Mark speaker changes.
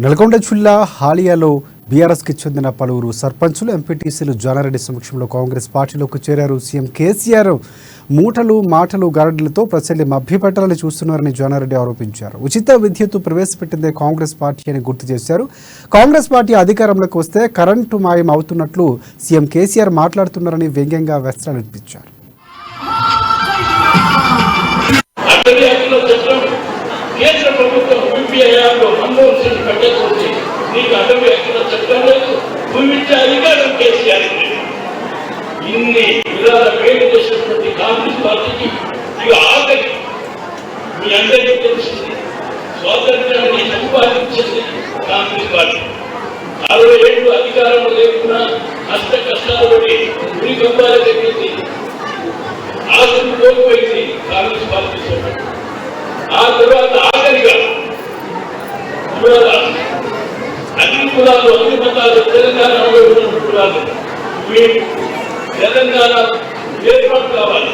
Speaker 1: నల్గొండ జిల్లా హాలియాలో బీఆర్ఎస్కి చెందిన పలువురు సర్పంచులు ఎంపీటీసీలు జానారెడ్డి సమక్షంలో కాంగ్రెస్ పార్టీలోకి చేరారు. సీఎం కేసీఆర్ మూటలు మాటలు గారడీలతో ప్రజల్ని మభ్యపెట్టాలని చూస్తున్నారని జానారెడ్డి ఆరోపించారు. ఉచిత విద్యుత్తు ప్రవేశపెట్టిందే కాంగ్రెస్ పార్టీ అని గుర్తు చేశారు. కాంగ్రెస్ పార్టీ అధికారంలోకి వస్తే కరెంటు మాయం అవుతున్నట్లు సీఎం కేసీఆర్ మాట్లాడుతున్నారని వ్యంగ్యంగా వ్యాఖ్యానించారు.
Speaker 2: కేంద్ర ప్రభుత్వం యూపీఐలో మన్మోహన్ సింగ్ కట్టేస్తుంది. నీకు అటవీ హక్కుల చట్టం లేదు, భూమిచ్చే అధికారం కేసీఆర్. ఇన్ని విధాల పేరు చేసినటువంటి కాంగ్రెస్ పార్టీకి ఇక ఆఖరి మీ అందరికీ తెలిసింది, స్వాతంత్రాన్ని సంపాదించింది కాంగ్రెస్ పార్టీ. 60 ఏళ్ళు అధికారంలో లేకుండా అష్ట కష్టాలు పడి ఉరి కంపాలు తగ్గింది, ఆశలు కోల్పోయింది కాంగ్రెస్ పార్టీ. ఆ తర్వాత ఆఖరిగా ఇవాళ అన్ని కులాలు అన్ని మతాలు తెలంగాణలో ఉన్న కులాలు మీకు తెలంగాణ ఏర్పాటు కావాలి.